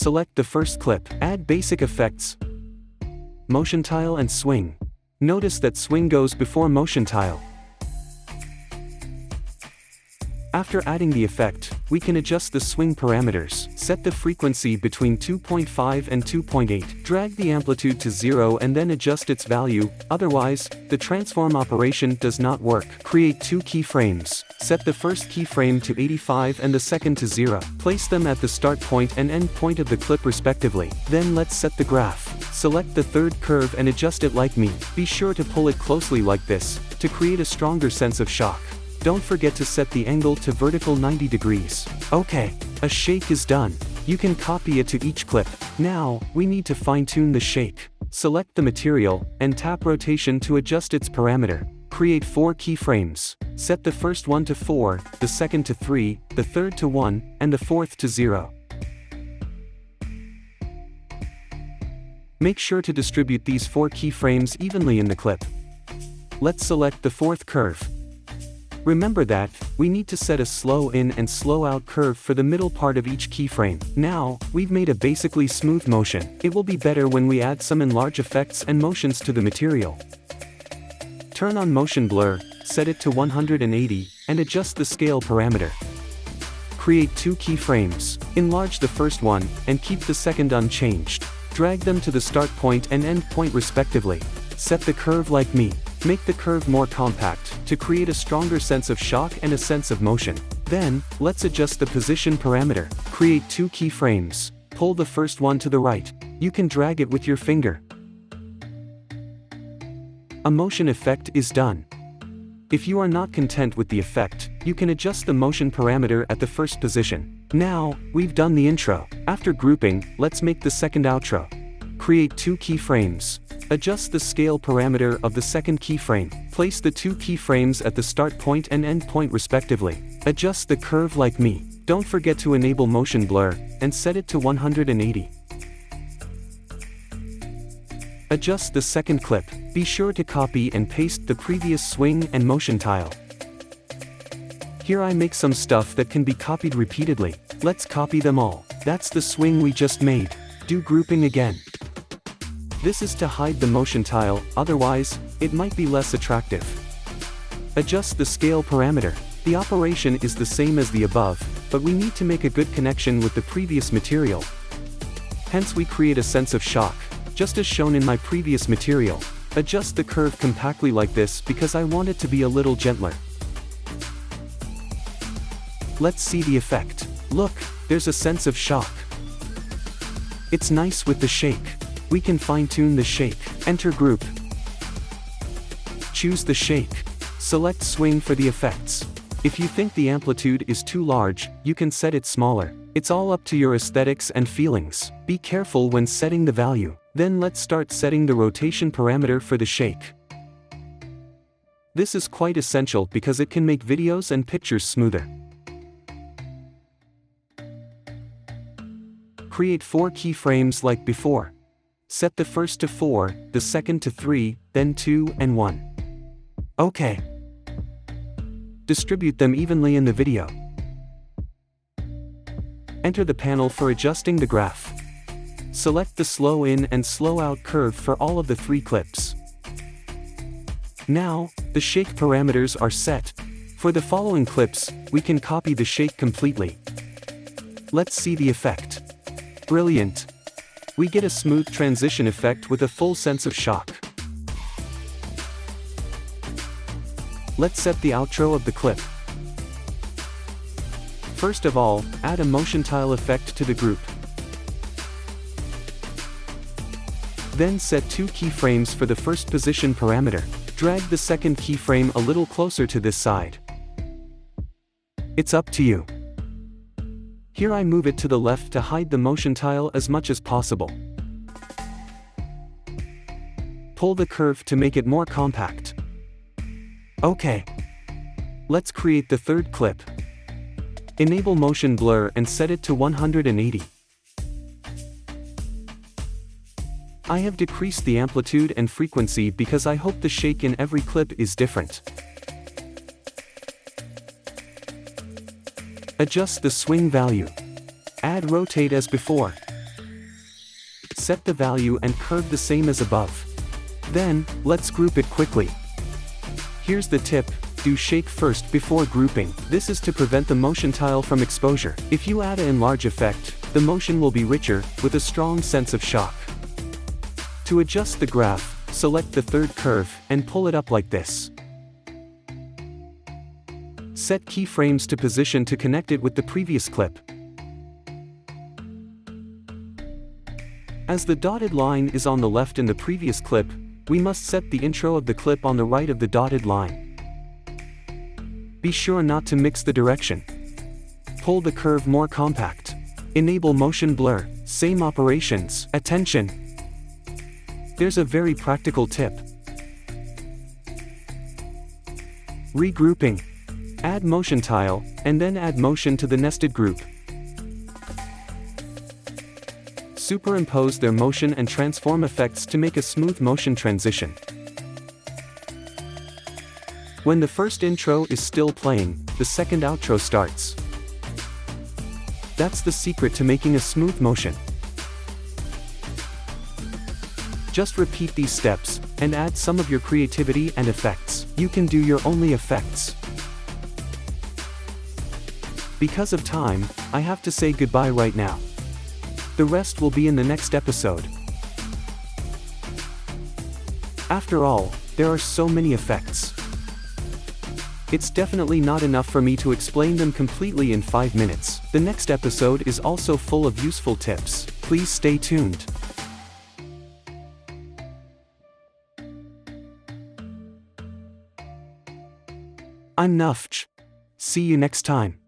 Select the first clip. Add basic effects, motion tile and swing. Notice that swing goes before motion tile. After adding the effect, we can adjust the swing parameters. Set the frequency between 2.5 and 2.8. Drag the amplitude to 0 and then adjust its value, otherwise, the transform operation does not work. Create 2 keyframes. Set the first keyframe to 85 and the second to 0. Place them at the start point and end point of the clip respectively. Then let's set the graph. Select the third curve and adjust it like me. Be sure to pull it closely like this, to create a stronger sense of shock. Don't forget to set the angle to vertical 90 degrees. Okay, a shake is done. You can copy it to each clip. Now, we need to fine-tune the shake. Select the material, and tap rotation to adjust its parameter. Create 4 keyframes. Set the first one to 4, the second to 3, the third to 1, and the fourth to 0. Make sure to distribute these 4 keyframes evenly in the clip. Let's select the fourth curve. Remember that, we need to set a slow in and slow out curve for the middle part of each keyframe. Now, we've made a basically smooth motion. It will be better when we add some enlarge effects and motions to the material. Turn on motion blur, set it to 180, and adjust the scale parameter. Create 2 keyframes. Enlarge the first one, and keep the second unchanged. Drag them to the start point and end point respectively. Set the curve like me. Make the curve more compact, to create a stronger sense of shock and a sense of motion. Then, let's adjust the position parameter. Create 2 keyframes. Pull the first one to the right. You can drag it with your finger. A motion effect is done. If you are not content with the effect, you can adjust the motion parameter at the first position. Now, we've done the intro. After grouping, let's make the second outro. Create 2 keyframes. Adjust the scale parameter of the second keyframe. Place the 2 keyframes at the start point and end point respectively. Adjust the curve like me. Don't forget to enable motion blur, and set it to 180. Adjust the second clip. Be sure to copy and paste the previous swing and motion tile. Here I make some stuff that can be copied repeatedly. Let's copy them all. That's the swing we just made. Do grouping again. This is to hide the motion tile, otherwise, it might be less attractive. Adjust the scale parameter. The operation is the same as the above, but we need to make a good connection with the previous material. Hence we create a sense of shock, just as shown in my previous material. Adjust the curve compactly like this because I want it to be a little gentler. Let's see the effect. Look, there's a sense of shock. It's nice with the shake. We can fine-tune the shake. Enter group. Choose the shake. Select swing for the effects. If you think the amplitude is too large, you can set it smaller. It's all up to your aesthetics and feelings. Be careful when setting the value. Then let's start setting the rotation parameter for the shake. This is quite essential because it can make videos and pictures smoother. Create 4 keyframes like before. Set the first to 4, the second to 3, then 2 and 1. Okay. Distribute them evenly in the video. Enter the panel for adjusting the graph. Select the slow in and slow out curve for all of the 3 clips. Now, the shake parameters are set. For the following clips, we can copy the shake completely. Let's see the effect. Brilliant! We get a smooth transition effect with a full sense of shock. Let's set the outro of the clip. First of all, add a motion tile effect to the group. Then set 2 keyframes for the first position parameter. Drag the second keyframe a little closer to this side. It's up to you. Here I move it to the left to hide the motion tile as much as possible. Pull the curve to make it more compact. Okay. Let's create the third clip. Enable motion blur and set it to 180. I have decreased the amplitude and frequency because I hope the shake in every clip is different. Adjust the swing value. Add rotate as before. set the value and curve the same as above. Then, let's group it quickly. Here's the tip, do shake first before grouping. This is to prevent the motion tile from exposure. If you add an enlarge effect, the motion will be richer, with a strong sense of shock. To adjust the graph, select the third curve, and pull it up like this. Set keyframes to position to connect it with the previous clip. As the dotted line is on the left in the previous clip, we must set the intro of the clip on the right of the dotted line. Be sure not to mix the direction. Pull the curve more compact. Enable motion blur, same operations. Attention! There's a very practical tip. Regrouping. Add motion tile, and then add motion to the nested group. Superimpose their motion and transform effects to make a smooth motion transition. When the first intro is still playing, the second outro starts. That's the secret to making a smooth motion. Just repeat these steps, and add some of your creativity and effects. You can do your only effects. Because of time, I have to say goodbye right now. The rest will be in the next episode. After all, there are so many effects. It's definitely not enough for me to explain them completely in 5 minutes. The next episode is also full of useful tips. Please stay tuned. I'm Nuffge. See you next time.